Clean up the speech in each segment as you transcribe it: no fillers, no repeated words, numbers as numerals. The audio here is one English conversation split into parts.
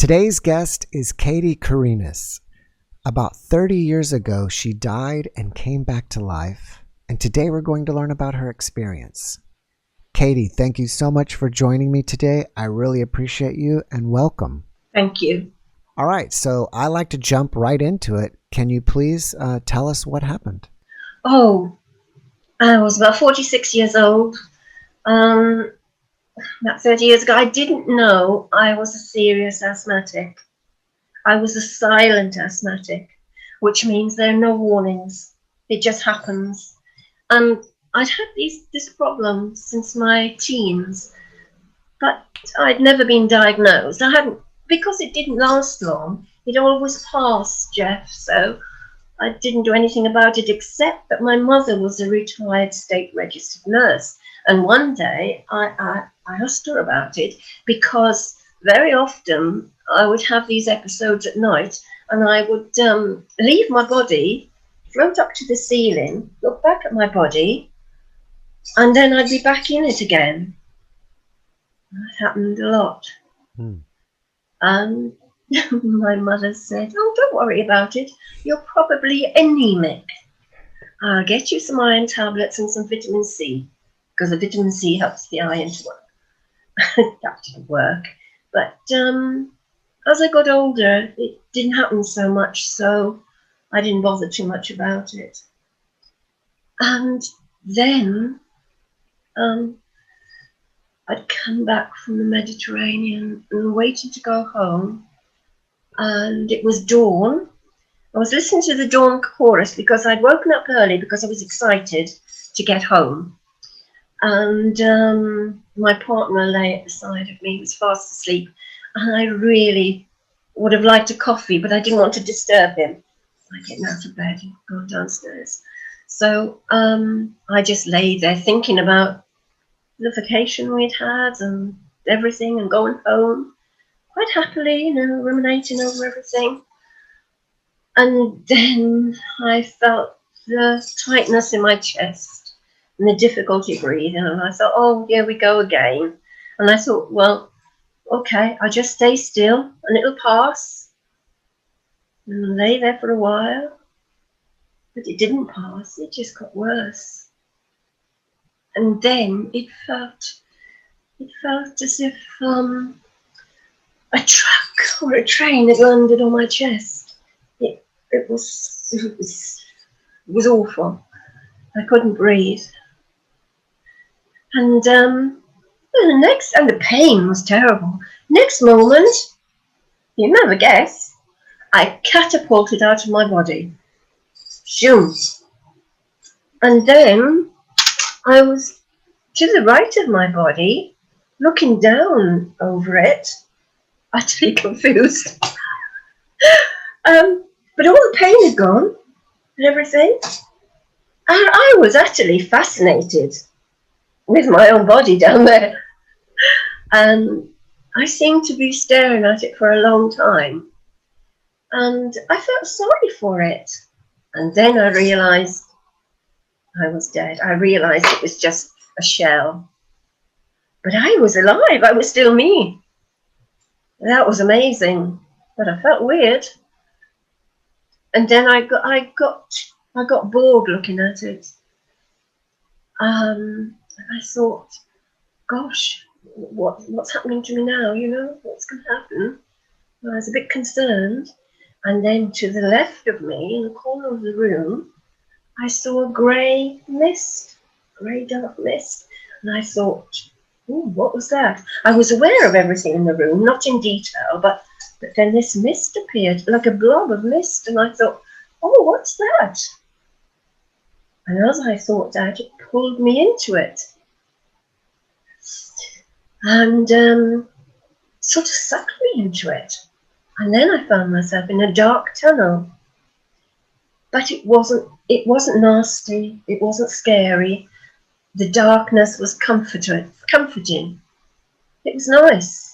Today's guest is Kady Karinas. About 30 years ago, she died and came back to life, and today we're going to learn about her experience. Kady, thank you so much for joining me today. I really appreciate you and welcome. Thank you. All right, so I like to jump right into it. Can you please tell us what happened? Oh, I was about 46 years old. About 30 years ago, I didn't know I was a serious asthmatic. I was a silent asthmatic, which means there are no warnings. It just happens. And I'd had this problem since my teens, but I'd never been diagnosed. I hadn't, because it didn't last long. It always passed, Jeff, so I didn't do anything about it except that my mother was a retired state registered nurse. And one day I asked her about it because very often I would have these episodes at night and I would leave my body, float up to the ceiling, look back at my body, and then I'd be back in it again. That happened a lot. And my mother said, "Oh, don't worry about it. You're probably anemic. I'll get you some iron tablets and some vitamin C, because the vitamin C helps the iron to work." That didn't work. But as I got older, it didn't happen so much, so I didn't bother too much about it. And then I'd come back from the Mediterranean and waited to go home. And it was dawn. I was listening to the dawn chorus because I'd woken up early because I was excited to get home. And my partner lay at the side of me, was fast asleep. And I really would have liked a coffee, but I didn't want to disturb him. I getting out of bed and going downstairs. So I just lay there thinking about the vacation we'd had and everything and going home. Quite happily, ruminating over everything. And then I felt the tightness in my chest and the difficulty breathing. And I thought, oh, here we go again. And I thought, well, okay, I'll just stay still and it'll pass. And I lay there for a while. But it didn't pass. It just got worse. And then it felt as if a truck or a train had landed on my chest. It was awful. I couldn't breathe. And the pain was terrible. Next moment, you never guess, I catapulted out of my body. Shoom. And then I was to the right of my body, looking down over it, utterly confused. But all the pain had gone and everything. And I was utterly fascinated with my own body down there. And I seemed to be staring at it for a long time. And I felt sorry for it. And then I realized I was dead. I realized it was just a shell. But I was alive. I was still me. That was amazing. But I felt weird. And then I got bored looking at it. And I thought, gosh, what's happening to me now? What's going to happen? I was a bit concerned. And then to the left of me, in the corner of the room, I saw a grey dark mist. And I thought, ooh, what was that? I was aware of everything in the room, not in detail, but then this mist appeared, like a blob of mist, and I thought, oh, what's that? And as I thought that, it pulled me into it. And sort of sucked me into it. And then I found myself in a dark tunnel. But it wasn't nasty, it wasn't scary. The darkness was comforting. It was nice.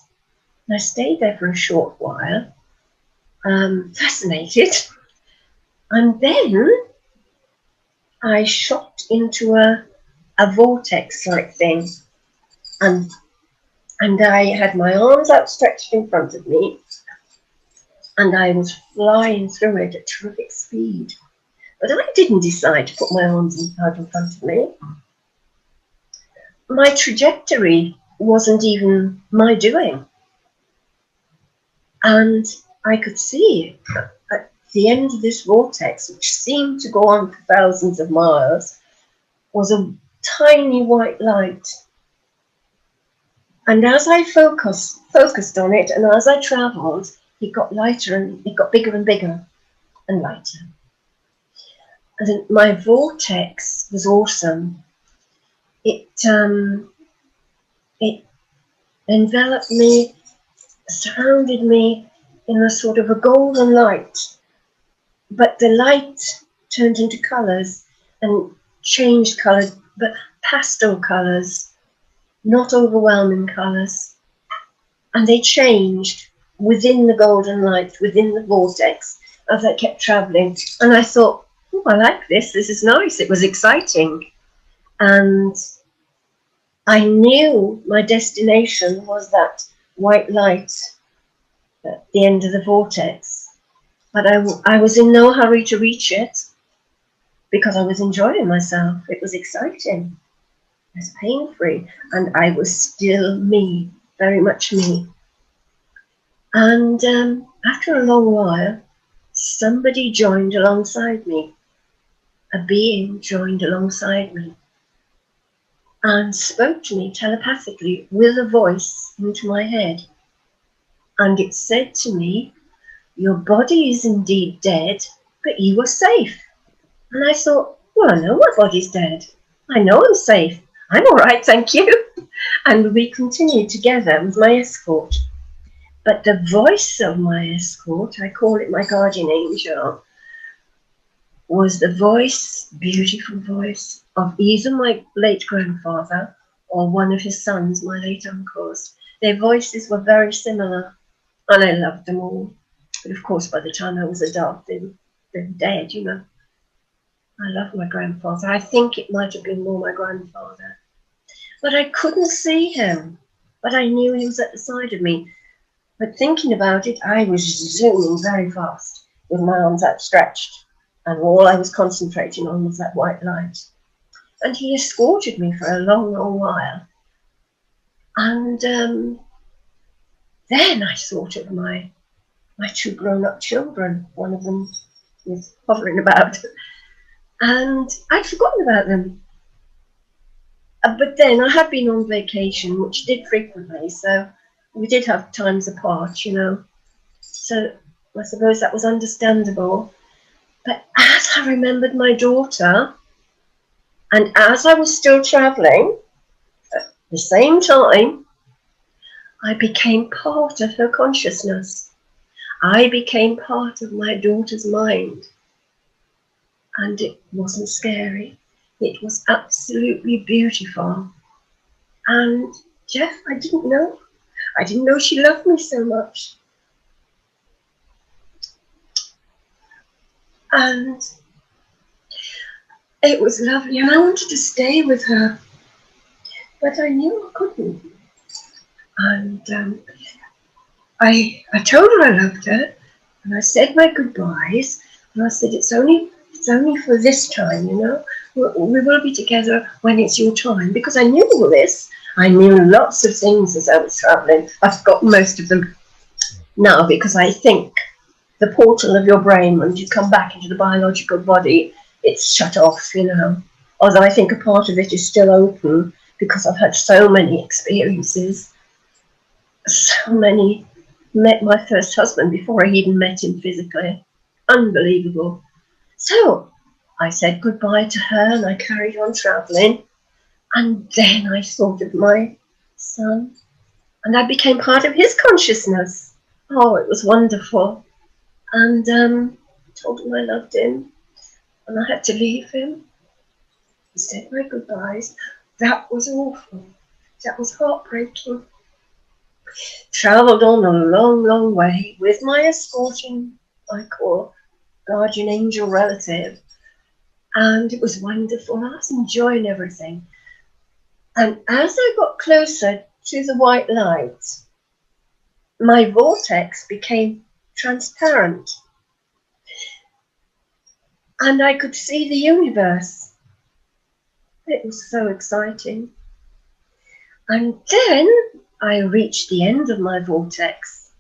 And I stayed there for a short while, fascinated. And then I shot into a vortex like thing. And I had my arms outstretched in front of me. and I was flying through it at terrific speed. But I didn't decide to put my arms out in front of me. My trajectory wasn't even my doing. And I could see at the end of this vortex, which seemed to go on for thousands of miles, was a tiny white light. And as I focused on it, and as I travelled, it got lighter and it got bigger and bigger and lighter. And my vortex was awesome. It enveloped me, surrounded me in a sort of a golden light. But the light turned into colours and changed colours, but pastel colours, not overwhelming colours. And they changed within the golden light, within the vortex, as I kept travelling. And I thought, oh, I like this. This is nice. It was exciting. And I knew my destination was that white light at the end of the vortex. But I was in no hurry to reach it because I was enjoying myself. It was exciting. It was pain-free. And I was still me, very much me. And after a long while, somebody joined alongside me. A being joined alongside me and spoke to me telepathically with a voice into my head. And it said to me, your body is indeed dead, but you are safe. And I thought, well, I know my body's dead. I know I'm safe. I'm all right, thank you. And we continued together with my escort. But the voice of my escort, I call it my guardian angel, was the voice, beautiful voice, of either my late grandfather or one of his sons, my late uncles. Their voices were very similar, and I loved them all. But of course, by the time I was adult, they were dead, you know. I love my grandfather. I think it might have been more my grandfather. But I couldn't see him. But I knew he was at the side of me. But thinking about it, I was zooming very fast with my arms outstretched. And all I was concentrating on was that white light. And he escorted me for a long, long while. And then I thought of my two grown-up children. One of them was hovering about. And I'd forgotten about them. But then I had been on vacation, which did frequently, so we did have times apart, you know. So I suppose that was understandable. But as I remembered my daughter, and as I was still travelling, at the same time, I became part of her consciousness. I became part of my daughter's mind. And it wasn't scary. It was absolutely beautiful. And Jeff, I didn't know. I didn't know she loved me so much. And it was lovely. And I wanted to stay with her. But I knew I couldn't. And I told her I loved her. And I said my goodbyes. And I said, it's only for this time, you know. We will be together when it's your time. Because I knew all this. I knew lots of things as I was travelling. I've forgotten most of them now because I think the portal of your brain, when you come back into the biological body, it's shut off, you know. Although I think a part of it is still open because I've had so many experiences. So many. Met my first husband before I even met him physically. Unbelievable. So I said goodbye to her and I carried on travelling. And then I thought of my son and I became part of his consciousness. Oh, it was wonderful. And told him I loved him and I had to leave him. I said my goodbyes. That was awful. That was heartbreaking. Travelled on a long, long way with my escorting, I call, guardian angel relative. And it was wonderful. I was enjoying everything. And as I got closer to the white light, my vortex became transparent. And I could see the universe. It was so exciting. And then I reached the end of my vortex.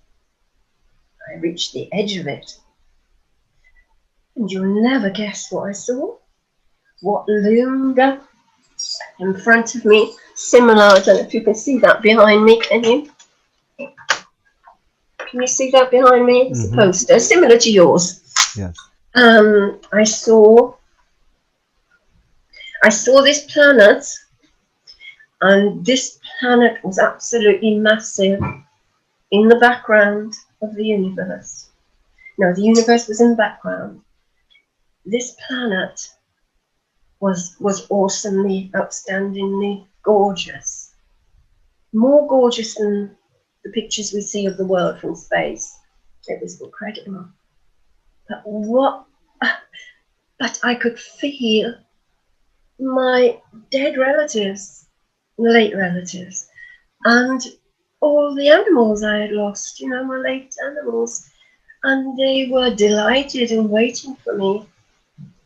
I reached the edge of it. And you'll never guess what I saw. What loomed up in front of me. Similar, I don't know if you can see that behind me, can you? Can you see that behind me? It's a poster, similar to yours. Yes. I saw this planet, and this planet was absolutely massive in the background of the universe. No, the universe was in the background. This planet was awesomely, outstandingly gorgeous. More gorgeous than the pictures we see of the world from space. It was incredible. But I could feel my dead relatives, late relatives, and all the animals I had lost, my late animals. And they were delighted and waiting for me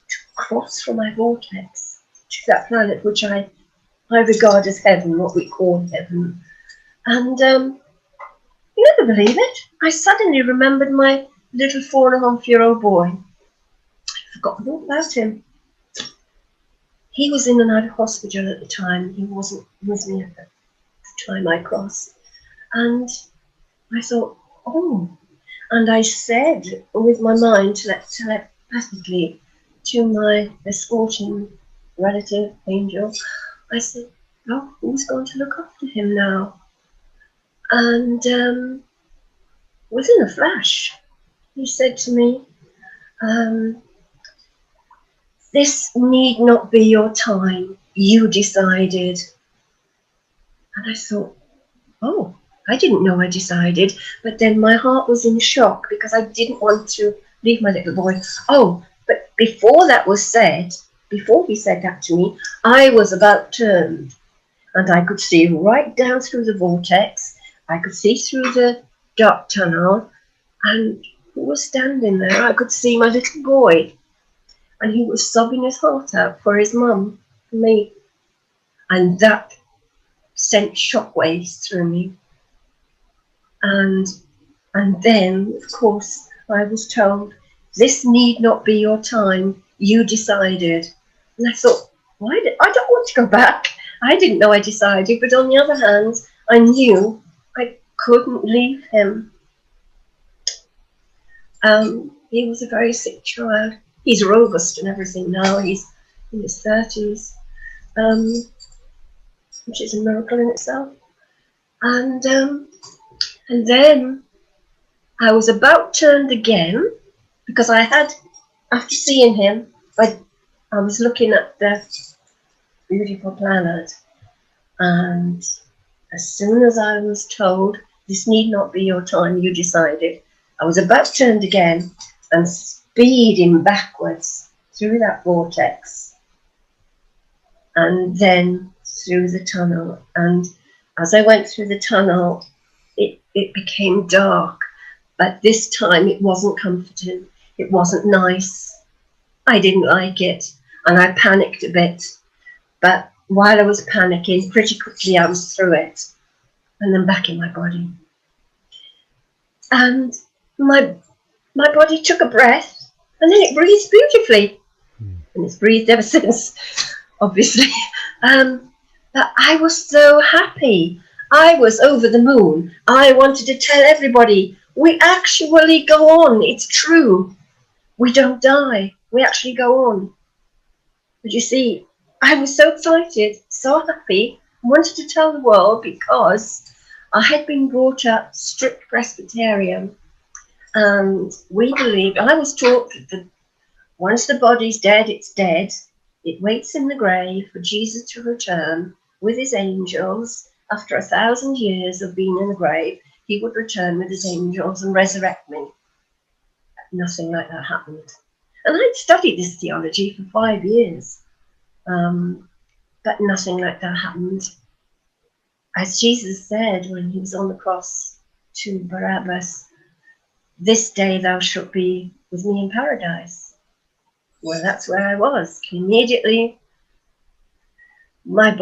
to cross from my vortex to that planet which I regard as heaven, what we call heaven. And you never believe it, I suddenly remembered my little 4.5-year-old boy. I'd forgotten all about him. He was in and out of hospital at the time. He wasn't with me at the time I crossed. And I thought, oh. And I said with my mind telepathically to my escorting relative, angel, I said, oh, who's going to look after him now? And within a flash, he said to me, this need not be your time. You decided. And I thought, oh, I didn't know I decided. But then my heart was in shock because I didn't want to leave my little boy. Oh, but before that was said, before he said that to me, I was about turned. And I could see right down through the vortex. I could see through the dark tunnel. And who was standing there? I could see my little boy. And he was sobbing his heart out for his mum, for me. And that sent shockwaves through me. And then, of course, I was told, this need not be your time, you decided. And I thought, I don't want to go back. I didn't know I decided, but on the other hand, I knew I couldn't leave him. He was a very sick child. He's robust and everything now. He's in his 30s, which is a miracle in itself. And then I was about turned again because I had, after seeing him, I was looking at the beautiful planet, and as soon as I was told, this need not be your time, you decided, I was about turned again and speeding backwards through that vortex and then through the tunnel. And as I went through the tunnel, it became dark, but this time it wasn't comforting. It wasn't nice. I didn't like it, and I panicked a bit. But while I was panicking, pretty quickly I was through it, and then back in my body. And my body took a breath, and then it breathed beautifully, and it's breathed ever since, obviously. But I was so happy. I was over the moon. I wanted to tell everybody, we actually go on. It's true. We don't die. We actually go on. But you see, I was so excited, so happy. I wanted to tell the world because I had been brought up strict Presbyterian. And we believe, I was taught that once the body's dead, it's dead. It waits in the grave for Jesus to return with his angels. After 1,000 years of being in the grave, he would return with his angels and resurrect me. Nothing like that happened. And I'd studied this theology for 5 years, but nothing like that happened. As Jesus said when he was on the cross to Barabbas, this day thou shalt be with me in paradise. Well, that's where I was. Immediately, my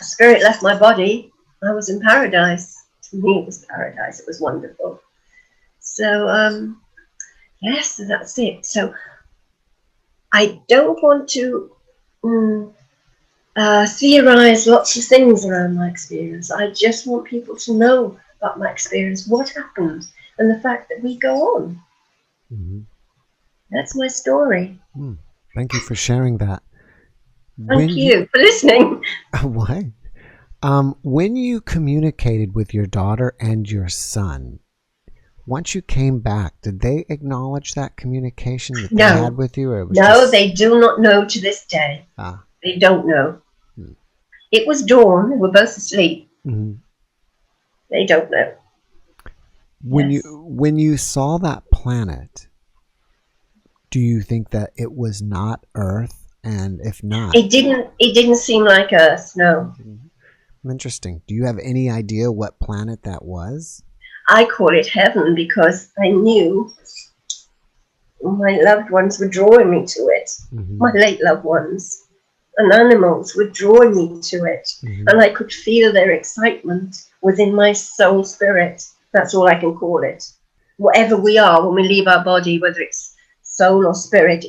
spirit left my body. I was in paradise. To me, it was paradise. It was wonderful. So, yes, that's it. So I don't want to theorize lots of things around my experience. I just want people to know about my experience, what happened, and the fact that we go on. Mm-hmm. That's my story. Thank you for sharing that. Thank you for listening. What? When you communicated with your daughter and your son, once you came back, did they acknowledge that communication that they had with you? Or it was No, they do not know to this day. They don't know. It was dawn. We were both asleep. Mm-hmm. They don't know. When you saw that planet, do you think that it was not Earth? And if not, it didn't seem like Earth. No. Interesting. Do you have any idea what planet that was? I call it heaven because I knew my loved ones were drawing me to it. Mm-hmm. My late loved ones and animals were drawing me to it. Mm-hmm. And I could feel their excitement within my soul spirit. That's all I can call it. Whatever we are when we leave our body, whether it's soul or spirit,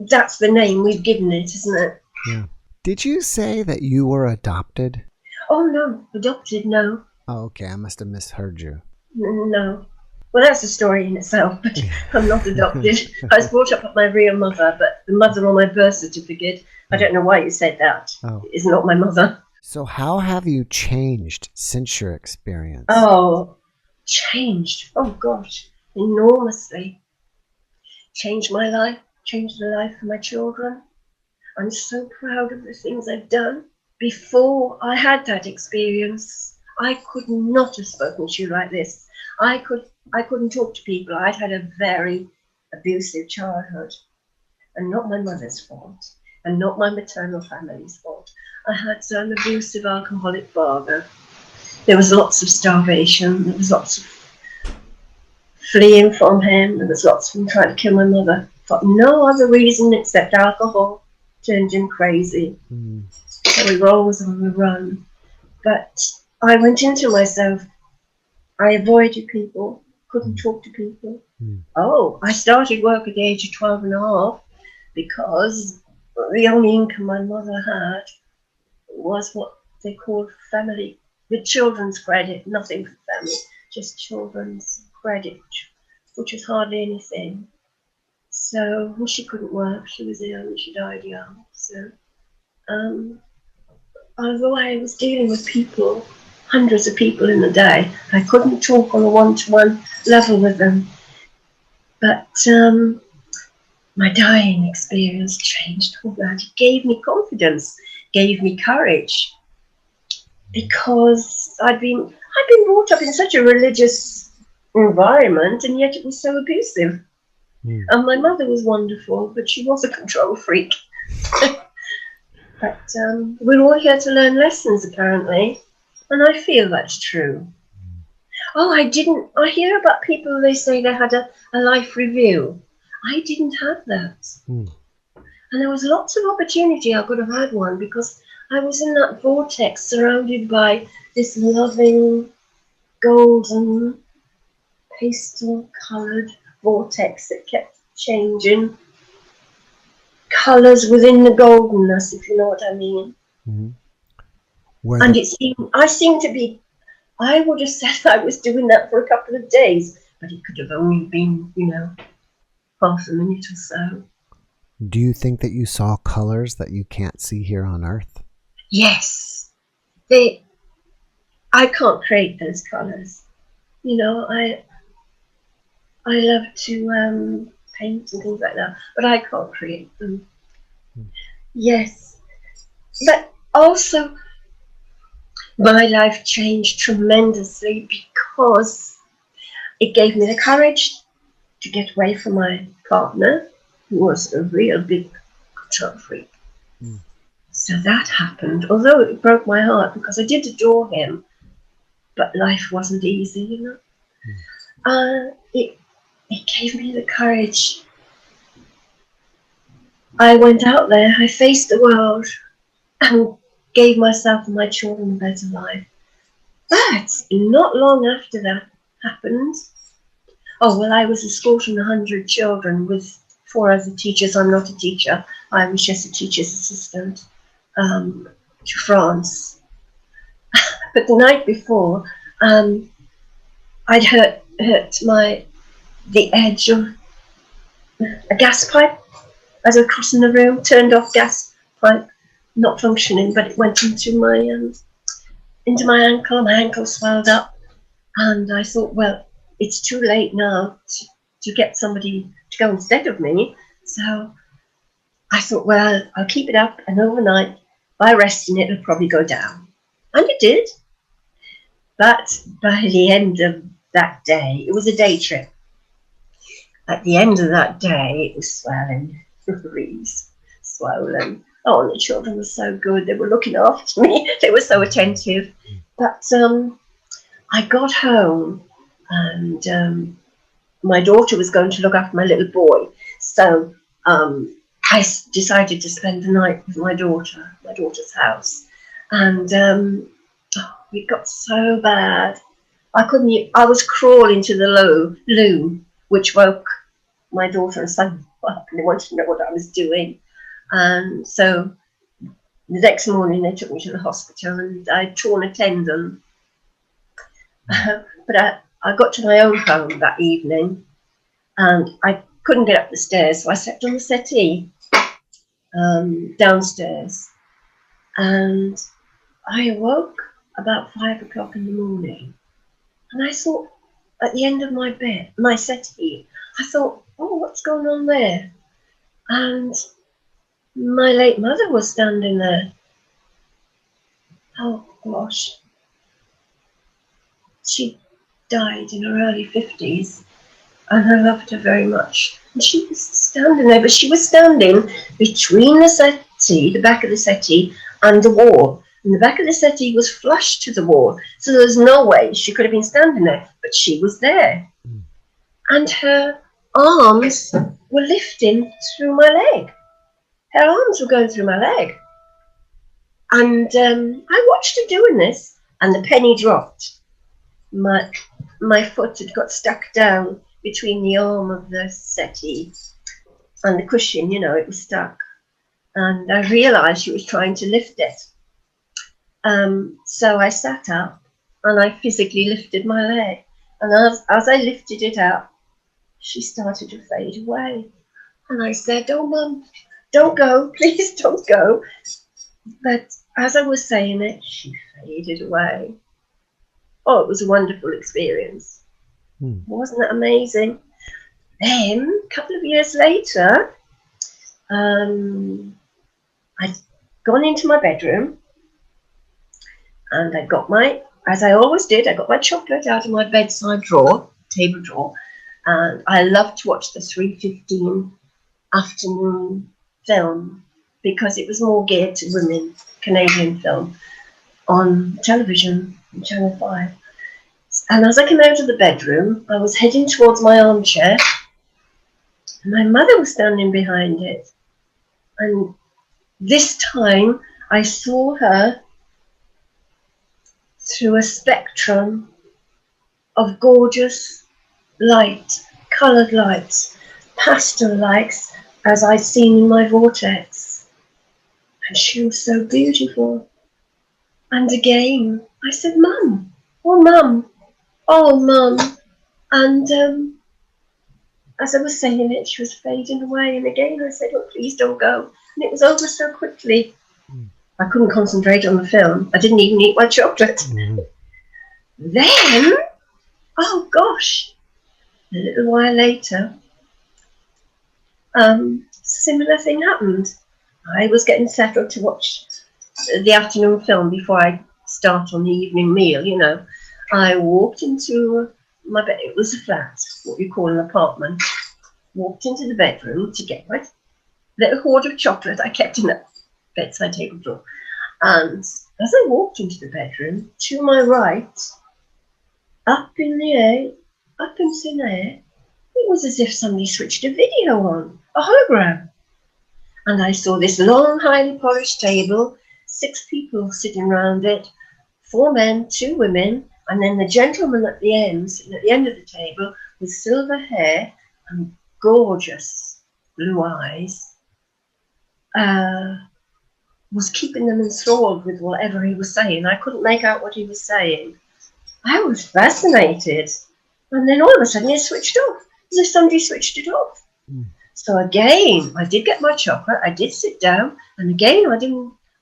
that's the name we've given it, isn't it? Yeah. Did you say that you were adopted? Oh, no. Adopted, no. Oh, okay. I must have misheard you. No. Well, that's a story in itself, but I'm not adopted. I was brought up with my real mother, but the mother on my birth certificate, I don't know why you said that, is not my mother. So how have you changed since your experience? Oh, changed. Oh, gosh, enormously. Changed my life, changed the life of my children. I'm so proud of the things I've done. Before I had that experience, I could not have spoken to you like this. I couldn't talk to people. I'd had a very abusive childhood, and not my mother's fault, and not my maternal family's fault. I had an abusive alcoholic father. There was lots of starvation. There was lots of fleeing from him. There was lots of him trying to kill my mother for no other reason except alcohol turned him crazy. So we were always on the run. But I went into myself. I avoided people, couldn't talk to people. Oh, I started work at the age of 12 and a half because the only income my mother had was what they called family, with children's credit, nothing for family, just children's credit, which was hardly anything. So when she couldn't work, she was ill and she died young. So although I was dealing with people, hundreds of people in a day, I couldn't talk on a one-to-one level with them. But my dying experience changed all that. It gave me confidence, gave me courage, because I'd been brought up in such a religious environment, and yet it was so abusive. And my mother was wonderful, but she was a control freak. But we're all here to learn lessons, apparently, and I feel that's true. Oh, I hear about people, they say they had a life review. I didn't have that. And there was lots of opportunity. I could have had one because I was in that vortex surrounded by this loving, golden, pastel-coloured vortex that kept changing colours within the goldenness, if you know what I mean. And I would have said I was doing that for a couple of days, but it could have only been, half a minute or so. Do you think that you saw colors that you can't see here on Earth? Yes. I can't create those colors. I love to paint and things like that, but I can't create them. Yes. But also, my life changed tremendously because it gave me the courage to get away from my partner, who was a real big control freak. So that happened, although it broke my heart because I did adore him. but life wasn't easy, you know. It gave me the courage. I went out there, I faced the world, and gave myself and my children a better life. But not long after that happened, oh, well, I was escorting 100 children with 4 other teachers. I'm not a teacher. I was just a teacher's assistant to France. But the night before, I'd hurt the edge of a gas pipe as I was crossing the room. Turned off gas pipe, not functioning, but it went into my ankle. My ankle swelled up, and I thought, well, it's too late now to get somebody to go instead of me. So I thought, well, I'll keep it up, and overnight, by resting it, it'll probably go down. And it did. But by the end of that day, it was a day trip. At the end of that day, it was swelling, really swollen. Oh, and the children were so good. They were looking after me. They were so attentive. But I got home, and my daughter was going to look after my little boy. So I decided to spend the night with my daughter's house. And it got so bad. I was crawling to the loo, which woke my daughter and son up, and they wanted to know what I was doing. And so the next morning they took me to the hospital, and I'd torn a tendon. But I got to my own home that evening, and I couldn't get up the stairs, so I slept on the settee downstairs. And I awoke about 5 o'clock in the morning, and I thought, at the end of my settee, I thought, oh, what's going on there? And my late mother was standing there. Oh gosh. She died in her early 50s, and I loved her very much. And she was standing there, but she was standing between the settee, the back of the settee, and the wall. And the back of the settee was flush to the wall, so there was no way she could have been standing there, but she was there. And her arms were lifting through my leg. Her arms were going through my leg. And I watched her doing this, and the penny dropped. My foot had got stuck down between the arm of the settee and the cushion, it was stuck. And I realised she was trying to lift it. So I sat up and I physically lifted my leg. And as I lifted it up, she started to fade away. And I said, oh, Mum, don't go, please don't go. But as I was saying it, she faded away. Oh, it was a wonderful experience. Wasn't that amazing? Then, a couple of years later, I'd gone into my bedroom, and I got as I always did, I got my chocolate out of my bedside drawer, table drawer, and I loved to watch the 3:15 afternoon film because it was more geared to women, Canadian film, on television, on Channel 5. And as I came out of the bedroom, I was heading towards my armchair, and my mother was standing behind it. And this time, I saw her through a spectrum of gorgeous light, coloured lights, pastel lights, as I'd seen in my Vortex. And she was so beautiful. And again, I said, Mum, oh, Mum, oh, Mum. And as I was saying it, she was fading away. And again, I said, oh, please don't go. And it was over so quickly. I couldn't concentrate on the film. I didn't even eat my chocolate. Then, oh gosh, a little while later, similar thing happened. I was getting settled to watch the afternoon film before I start on the evening meal, I walked into my bed. It was a flat, what we call an apartment. Walked into the bedroom to get my little hoard of chocolate I kept in the bedside table drawer. And as I walked into the bedroom, to my right, Up in the air, up in thin air, it was as if somebody switched a video on, a hologram. And I saw this long, highly polished table, 6 people sitting round it, 4 men, 2 women, and then the gentleman at the end, sitting at the end of the table, with silver hair and gorgeous blue eyes, was keeping them enthralled with whatever he was saying. I couldn't make out what he was saying. I was fascinated. And then all of a sudden it switched off, as if somebody switched it off. So again, I did get my chocolate, I did sit down, and again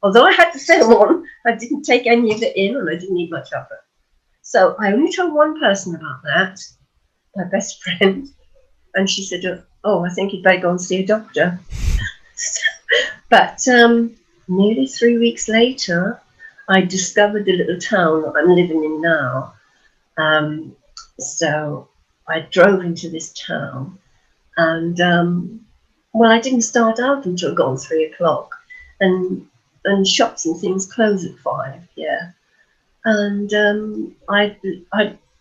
although I had the film on, I didn't take any of it in, and I didn't eat my chocolate. So I only told one person about that, my best friend, and she said, oh, I think you'd better go and see a doctor. But nearly 3 weeks later, I discovered the little town that I'm living in now. So I drove into this town, and I didn't start out until gone 3 o'clock, and shops and things close at 5. Yeah, and I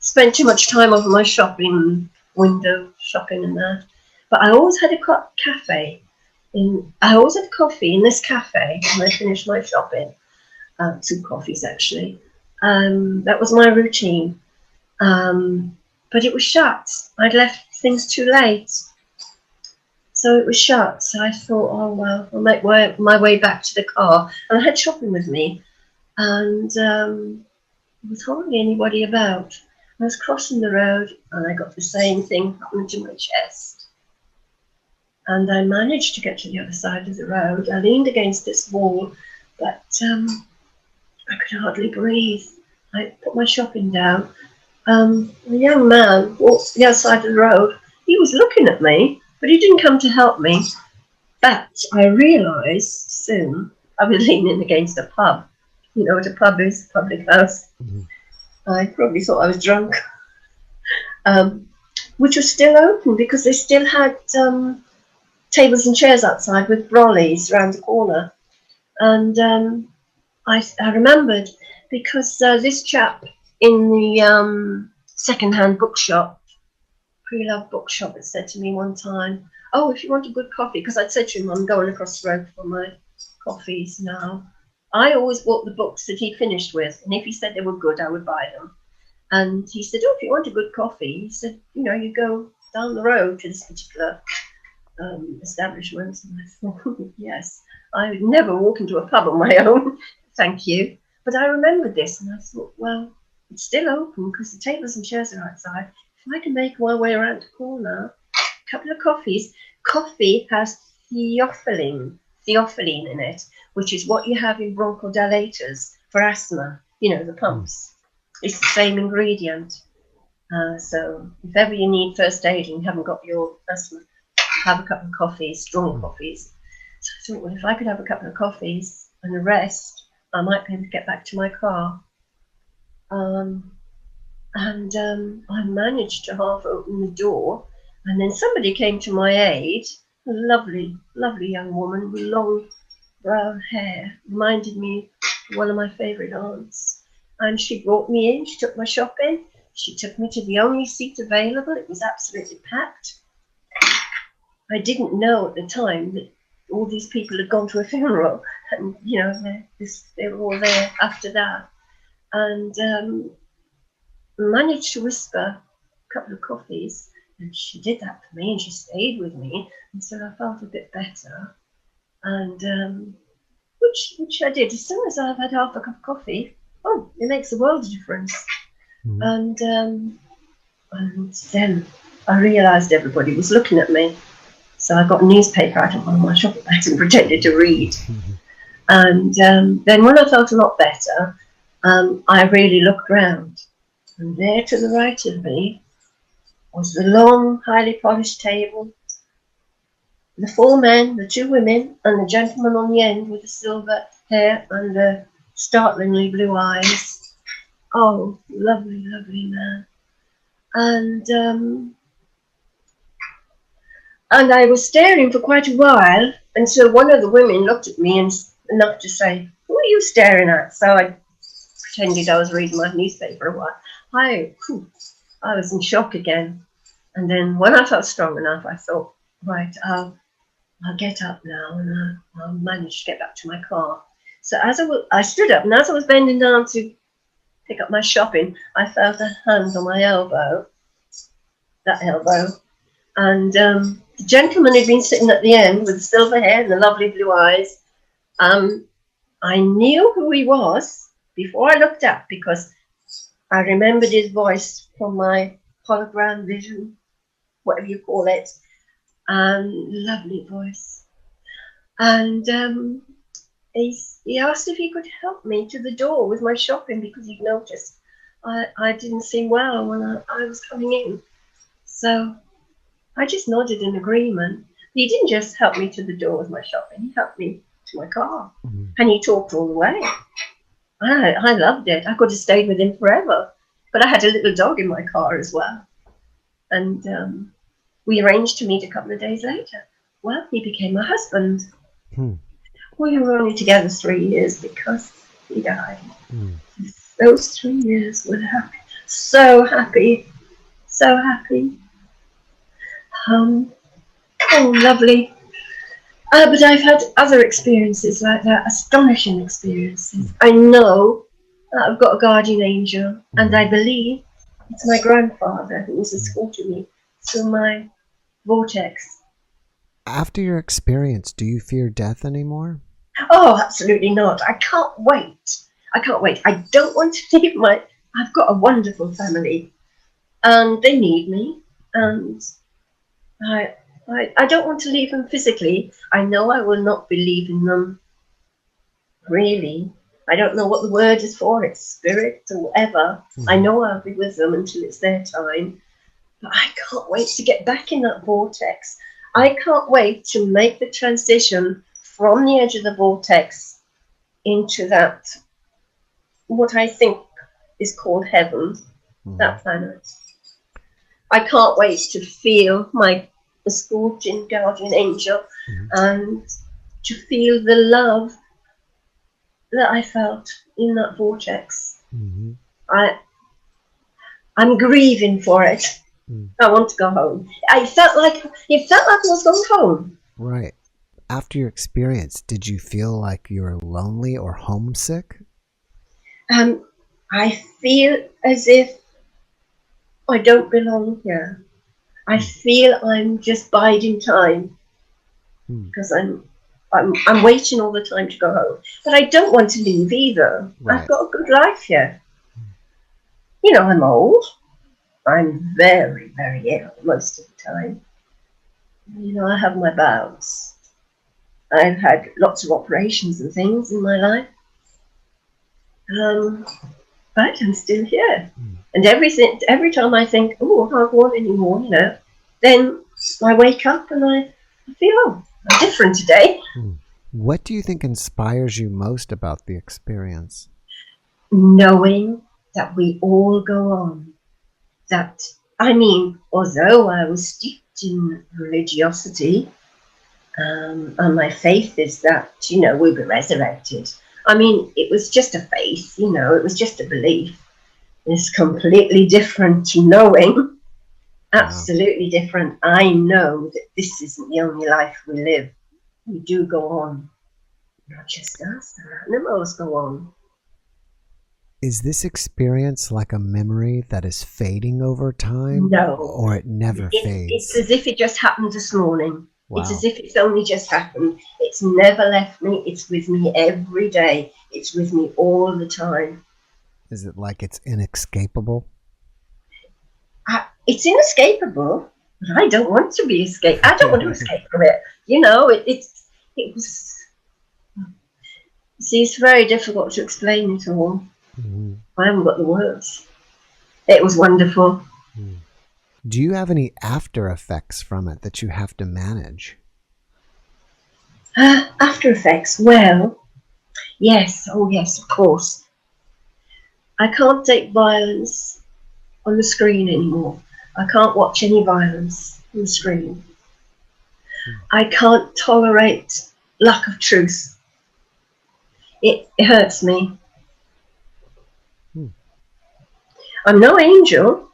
spent too much time over my shopping, window shopping and that. But I always had a cafe. I always had coffee in this cafe when I finished my shopping. 2 coffees actually. That was my routine. But it was shut. I'd left things too late. So it was shut. So I thought, oh, well, I'll make my way back to the car. And I had shopping with me. And there was hardly anybody about. I was crossing the road and I got the same thing happening to my chest. And I managed to get to the other side of the road. I leaned against this wall, but I could hardly breathe. I put my shopping down. A young man walked to the other side of the road. He was looking at me, but he didn't come to help me. But I realised soon I was leaning against a pub. You know what a pub is, a public house. Mm-hmm. I probably thought I was drunk, which was still open because they still had tables and chairs outside with brollies around the corner. And I remembered because this chap in the second-hand bookshop, pre-loved bookshop, had said to me one time, oh, if you want a good coffee, because I'd said to him, I'm going across the road for my coffees now. I always bought the books that he finished with, and if he said they were good, I would buy them. And he said, oh, if you want a good coffee, he said, you know, you go down the road to this particular establishment. And I thought, yes, I would never walk into a pub on my own, thank you. But I remembered this, and I thought, well, it's still open because the tables and chairs are outside. If I can make my way around the corner, a couple of coffees. Coffee has theophylline in it, which is what you have in bronchodilators for asthma, you know, the pumps. It's the same ingredient. So if ever you need first aid and you haven't got your asthma, have a couple of coffees, strong coffees. So I thought, well, if I could have a couple of coffees and a rest, I might be able to get back to my car. I managed to half open the door, and then somebody came to my aid, a lovely, lovely young woman with long brown hair, reminded me of one of my favourite aunts. And she brought me in, she took my shopping, she took me to the only seat available, it was absolutely packed. I didn't know at the time that all these people had gone to a funeral, and, you know, they were all there after that. And managed to whisper a couple of coffees, and she did that for me, and she stayed with me, and so I felt a bit better. And which I did. As soon as I've had half a cup of coffee, oh, it makes a world of difference. Mm. And then I realised everybody was looking at me, so I got a newspaper out of one of my shopping bags and pretended to read. And then when I felt a lot better, I really looked round. And there to the right of me was the long, highly polished table, the 4 men, the 2 women, and the gentleman on the end with the silver hair and the startlingly blue eyes. Oh, lovely, lovely man. And I was staring for quite a while until one of the women looked at me and enough to say, who are you staring at? So I pretended I was reading my newspaper a while. I was in shock again. And then when I felt strong enough, I thought, right, I'll get up now and I'll manage to get back to my car. So I stood up, and as I was bending down to pick up my shopping, I felt a hand on my elbow, that elbow. And the gentleman who'd been sitting at the end with the silver hair and the lovely blue eyes, I knew who he was before I looked up, because I remembered his voice from my hologram vision, whatever you call it, and lovely voice. And he asked if he could help me to the door with my shopping, because he'd noticed I didn't seem well when I was coming in. So I just nodded in agreement. He didn't just help me to the door with my shopping, he helped me to my car. Mm-hmm. And he talked all the way. I loved it. I could have stayed with him forever. But I had a little dog in my car as well. And we arranged to meet a couple of days later. Well, he became my husband. We were only together 3 years because he died. Those 3 years were happy. So happy. So happy. Oh, lovely. But I've had other experiences like that, astonishing experiences. I know I've got a guardian angel, and I believe it's my grandfather who was escorting me through my vortex. After your experience, do you fear death anymore? Oh, absolutely not. I can't wait. I can't wait. I don't want to leave I've got a wonderful family, and they need me, and I don't want to leave them physically. I know I will not be leaving them, really. I don't know what the word is for it, spirit or whatever. I know I'll be with them until it's their time. But I can't wait to get back in that vortex. I can't wait to make the transition from the edge of the vortex into that, what I think is called heaven, that planet. I can't wait to feel my escorting guardian angel and to feel the love that I felt in that vortex. I'm grieving for it. I want to go home. It felt like I was going home. Right. After your experience, did you feel like you were lonely or homesick? I feel as if I don't belong here. I feel I'm just biding time because I'm waiting all the time to go home. But I don't want to leave either. Right. I've got a good life here. You know, I'm old. I'm very, very ill most of the time. You know, I have my bouts. I've had lots of operations and things in my life. But I'm still here. And every time I think, oh, I can't go on anymore, you know, then I wake up and I feel, oh, I'm different today. What do you think inspires you most about the experience? Knowing that we all go on. That, I mean, although I was steeped in religiosity, and my faith is that, you know, we'll be resurrected. I mean, it was just a faith, you know, it was just a belief. It's completely different to knowing. Absolutely different. I know that this isn't the only life we live. We do go on. Not just us, the animals go on. Is this experience like a memory that is fading over time? No. Or it never fades? It's as if it just happened this morning. Wow. It's as if it's only just happened. It's never left me. It's with me every day. It's with me all the time. Is it like it's inescapable? It's inescapable, but I don't want to be escaped. I don't want to escape from it. You know, it was. See, it's very difficult to explain it all. I haven't got the words. It was wonderful. Do you have any after effects from it that you have to manage? After effects? Well, yes. Oh, yes, of course. I can't take violence on the screen anymore. I can't watch any violence on the screen. I can't tolerate lack of truth. It hurts me. I'm no angel.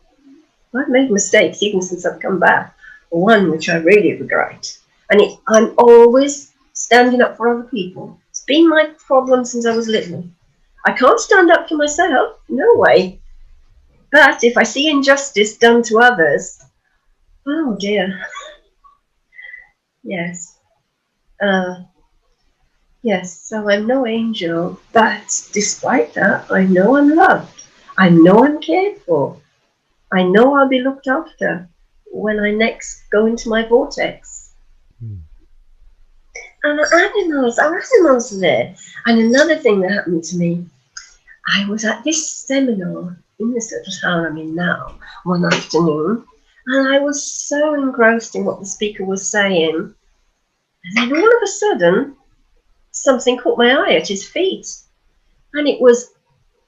I've made mistakes even since I've come back. One which I really regret. And I'm always standing up for other people. It's been my problem since I was little. I can't stand up for myself. No way. But if I see injustice done to others, oh dear. Yes. Yes, so I'm no angel, but despite that, I know I'm loved. I know I'm cared for. I know I'll be looked after when I next go into my vortex. Mm. And our animals are there. And another thing that happened to me, I was at this seminar in this little town I'm in now one afternoon, and I was so engrossed in what the speaker was saying. And then all of a sudden, something caught my eye at his feet. And it was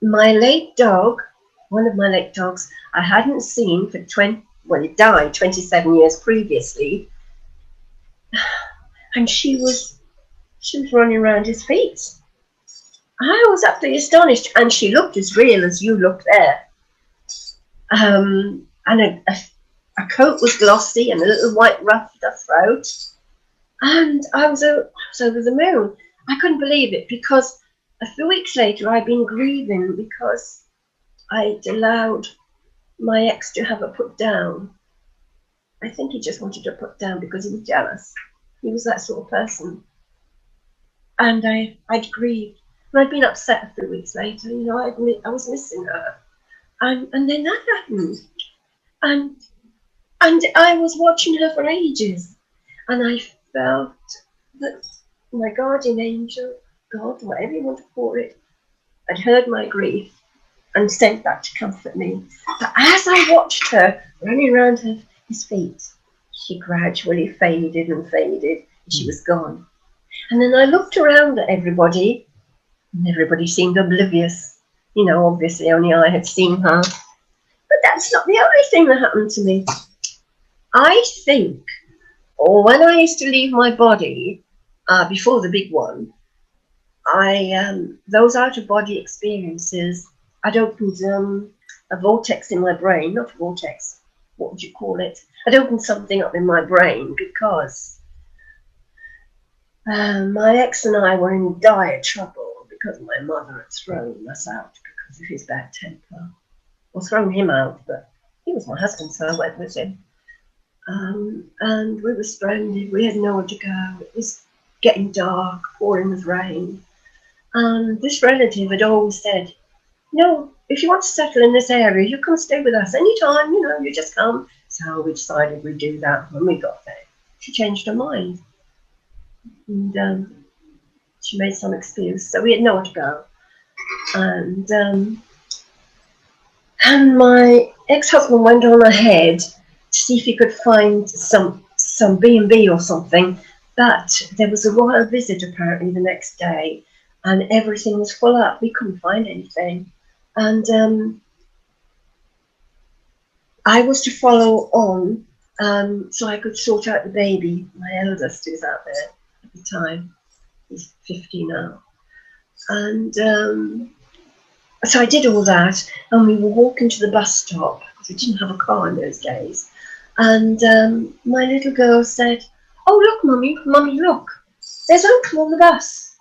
my late dog, one of my late dogs, I hadn't seen for it died 27 years previously. And she was running around his feet. I was absolutely astonished, and she looked as real as you look there. And a coat was glossy and a little white ruff at her throat. And I was over the moon. I couldn't believe it, because a few weeks later I'd been grieving because I'd allowed my ex to have her put down. I think he just wanted her put down because he was jealous. He was that sort of person. And I'd grieved. And I'd been upset a few weeks later. I was missing her. And then that happened. And I was watching her for ages. And I felt that my guardian angel, God, whatever you want to call it, had heard my grief and sent that to comfort me. But as I watched her running around his feet, she gradually faded and faded, and she was gone. And then I looked around at everybody, and everybody seemed oblivious. Obviously only I had seen her. But that's not the only thing that happened to me. I think, or when I used to leave my body, before the big one, those out-of-body experiences, I'd opened a vortex in my brain, not a vortex, what would you call it? I'd opened something up in my brain because my ex and I were in dire trouble because my mother had thrown us out because of his bad temper. Or thrown him out, but he was my husband, so I went with him. And we were stranded, we had nowhere to go. It was getting dark, pouring with rain. And this relative had always said, if you want to settle in this area, you come stay with us anytime, you just come. So we decided we'd do that when we got there. She changed her mind. And she made some excuse, so we had nowhere to go. And my ex-husband went on ahead to see if he could find some B&B or something, but there was a royal visit apparently the next day, and everything was full up. We couldn't find anything. And I was to follow on so I could sort out the baby. My eldest, who's out there at the time, he's 50 now. And so I did all that, and we were walking to the bus stop because we didn't have a car in those days. And my little girl said, "Oh, look, Mummy, look, there's Uncle on the bus."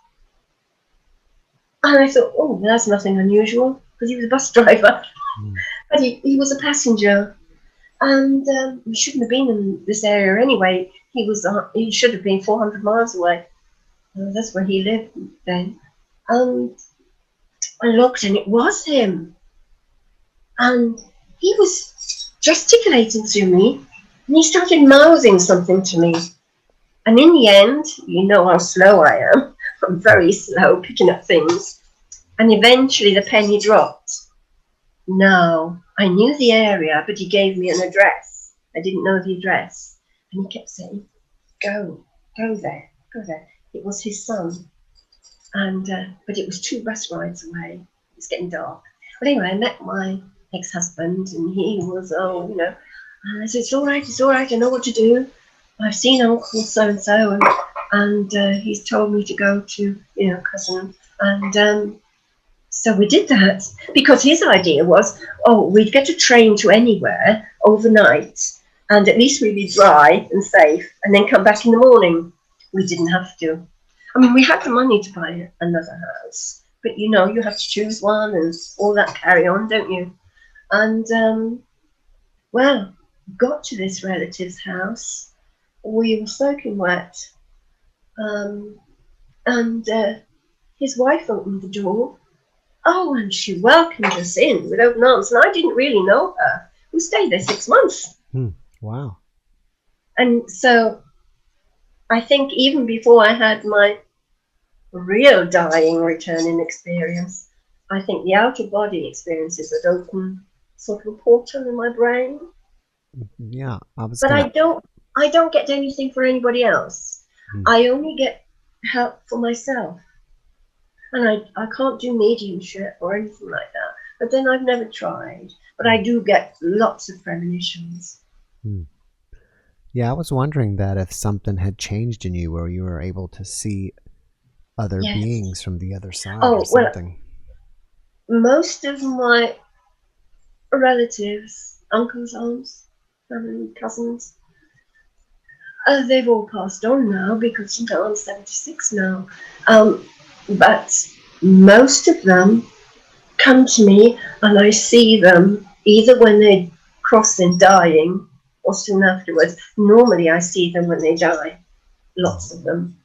And I thought, oh, that's nothing unusual, because he was a bus driver. But he was a passenger. And he shouldn't have been in this area anyway. He should have been 400 miles away. That's where he lived then. And I looked, and it was him. And he was gesticulating to me, and he started mouthing something to me. And in the end, you know how slow I am. I'm very slow picking up things. And eventually the penny dropped. No, I knew the area, but he gave me an address. I didn't know the address. And he kept saying, go there. It was his son. And but it was 2 bus rides away. It was getting dark. But anyway, I met my ex-husband, and he was, and I said, it's all right, I know what to do. I've seen Uncle so-and-so, and he's told me to go to, cousin. And So we did that because his idea was, oh, we'd get a train to anywhere overnight and at least we'd be dry and safe and then come back in the morning. We didn't have to. I mean, we had the money to buy another house, but you know, you have to choose one and all that carry on, don't you? And well, got to this relative's house. We were soaking wet, and his wife opened the door. Oh, and she welcomed us in with open arms, and I didn't really know her. We stayed there 6 months. Wow. And so I think even before I had my real dying returning experience, I think the outer body experiences had opened sort of a portal in my brain. Yeah, But I don't get anything for anybody else. I only get help for myself. And I can't do mediumship or anything like that. But then I've never tried. But I do get lots of premonitions. Yeah, I was wondering that if something had changed in you where you were able to see other beings from the other side or something. Well, most of my relatives, uncles, aunts, family, cousins, they've all passed on now because, you know, I'm 76 now. But most of them come to me and I see them either when they're crossing dying or soon afterwards. Normally I see them when they die, lots of them.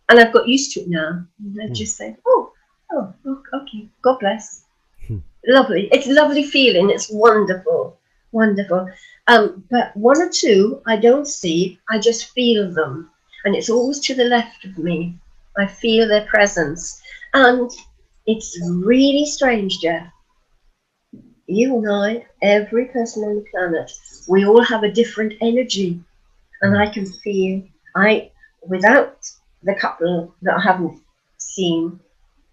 And I've got used to it now. And I just say, oh, okay, God bless. Lovely. It's a lovely feeling. It's wonderful, wonderful. But one or two I don't see, I just feel them. And it's always to the left of me. I feel their presence. And it's really strange, Jeff. You and I, every person on the planet, we all have a different energy. And I can feel, without the couple that I haven't seen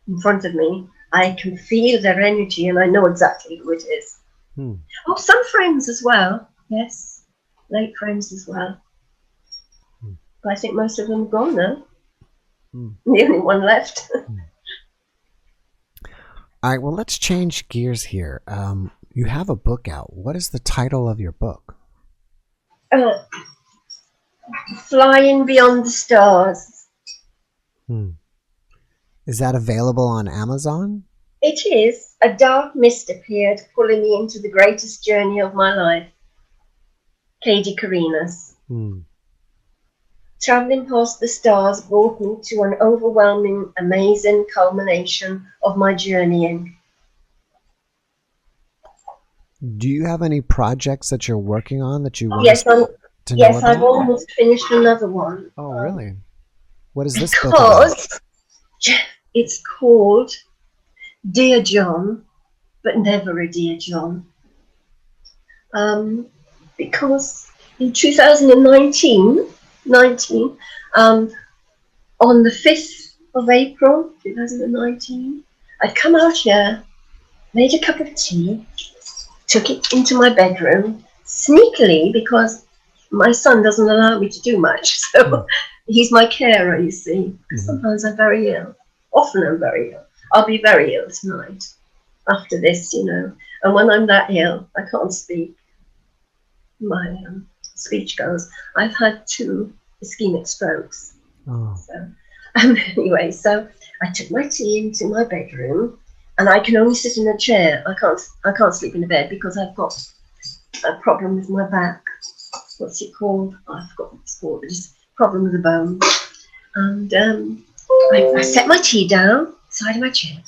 in front of me, I can feel their energy and I know exactly who it is. Oh, some friends as well. Yes, late friends as well. But I think most of them are gone now. The only one left. All right, well, let's change gears here. You have a book out. What is the title of your book? Flying Beyond the Stars. Is that available on Amazon? It is. A dark mist appeared, pulling me into the greatest journey of my life. Kady Karinas. Traveling past the stars brought me to an overwhelming, amazing culmination of my journeying. Do you have any projects that you're working on that you want Yes, to know about? I've almost finished another one. Oh, really? What is this book about? Because it's called Dear John, but never a Dear John. Because in 2019, on the 5th of April 2019, I'd come out here, made a cup of tea, took it into my bedroom, sneakily, because my son doesn't allow me to do much, so he's my carer, you see. Sometimes I'm very ill. Often I'm very ill. I'll be very ill tonight after this, you know. And when I'm that ill, I can't speak. My speech goes. I've had 2 ischemic strokes. So, anyway, so I took my tea into my bedroom, and I can only sit in a chair. I can't sleep in the bed because I've got a problem with my back. What's it called? Oh, I forgot what it's called. It's a problem with the bone. And I set my tea down side of my chair,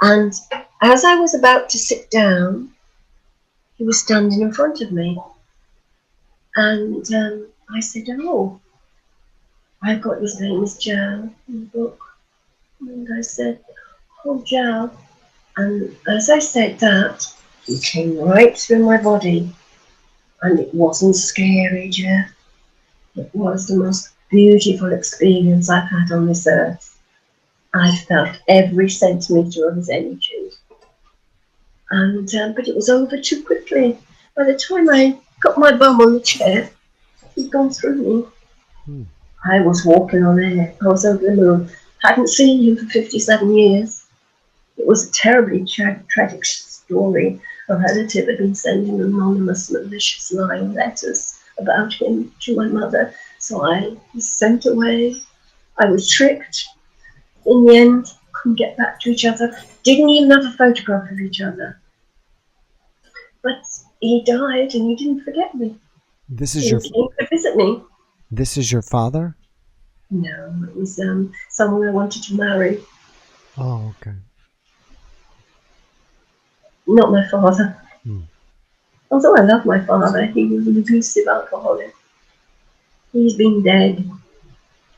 and as I was about to sit down, he was standing in front of me. And I said, oh, I've got his name is Joe in the book. And I said, oh, Joe. And as I said that, he came right through my body. And it wasn't scary, Jeff. It was the most beautiful experience I've had on this earth. I felt every centimetre of his energy. And but it was over too quickly. By the time I got my bum on the chair, he'd gone through me. I was walking on air. I was over the moon. Hadn't seen him for 57 years. It was a terribly tragic story. A relative had been sending anonymous, malicious, lying letters about him to my mother. So I was sent away. I was tricked. In the end, couldn't get back to each other. Didn't even have a photograph of each other. But he died and he didn't forget me. This is He your came to visit me. this is your father? No, it was someone I wanted to marry. Oh, okay. Not my father. Hmm. Although I love my father, he was an abusive alcoholic. He's been dead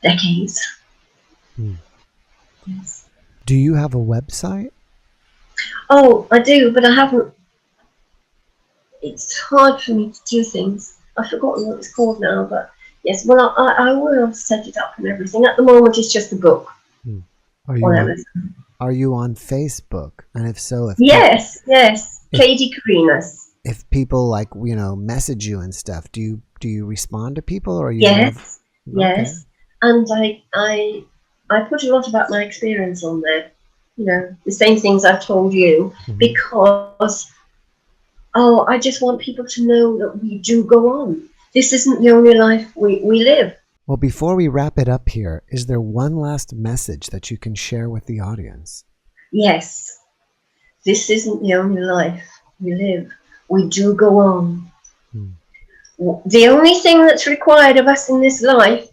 decades. Hmm. Yes. Do you have a website? Oh, I do, but I haven't. It's hard for me to do things. I've forgotten what it's called now, but yes, well, I will set it up and everything. At the moment, it's just a book Hmm. Are on you on Amazon. Are you on Facebook? And if so, Yes, yes. if Kady Karinas. if people like message you and stuff, do you respond to people, or are you more? Yes, Okay. yes. And I put a lot about my experience on there. The same things I've told you, Hmm. because I just want people to know that we do go on. This isn't the only life we live. Well, before we wrap it up here, is there one last message that you can share with the audience? Yes, this isn't the only life we live. We do go on. Hmm. The only thing that's required of us in this life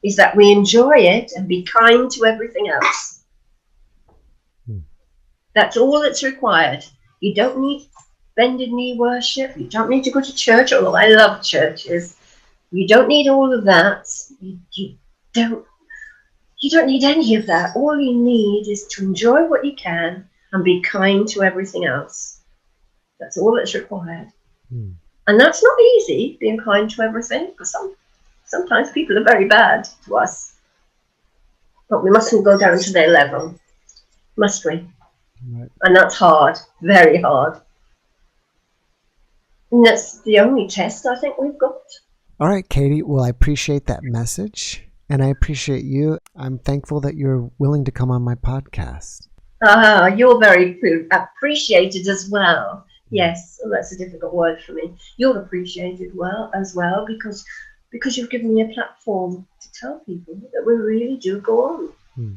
is that we enjoy it and be kind to everything else. Hmm. That's all that's required. You don't need bended knee worship. You don't need to go to church, although I love churches. You don't need all of that. You don't need any of that. All you need is to enjoy what you can and be kind to everything else. That's all that's required. Hmm. And that's not easy, being kind to everything, because sometimes people are very bad to us. But we mustn't go down to their level, must we? Right. And that's hard, very hard. And that's the only test I think we've got. All right, Kady. Well, I appreciate that message, and I appreciate you. I'm thankful that you're willing to come on my podcast. You're very appreciated as well. Yes, well, that's a difficult word for me. You're appreciated as well because you've given me a platform to tell people that we really do go on. Hmm.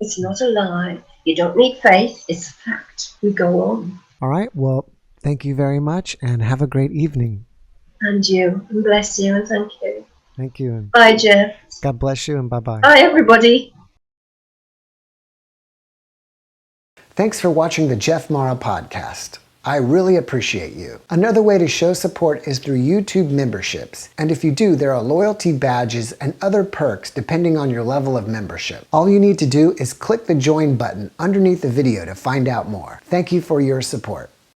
It's not a lie. You don't need faith. It's a fact. We go on. All right. Well, thank you very much, and have a great evening. And you. And bless you. And thank you. Thank you. And Bye, Jeff. God bless you, and bye-bye. Bye, everybody. Thanks for watching the Jeff Mara podcast. I really appreciate you. Another way to show support is through YouTube memberships. And if you do, there are loyalty badges and other perks depending on your level of membership. All you need to do is click the join button underneath the video to find out more. Thank you for your support.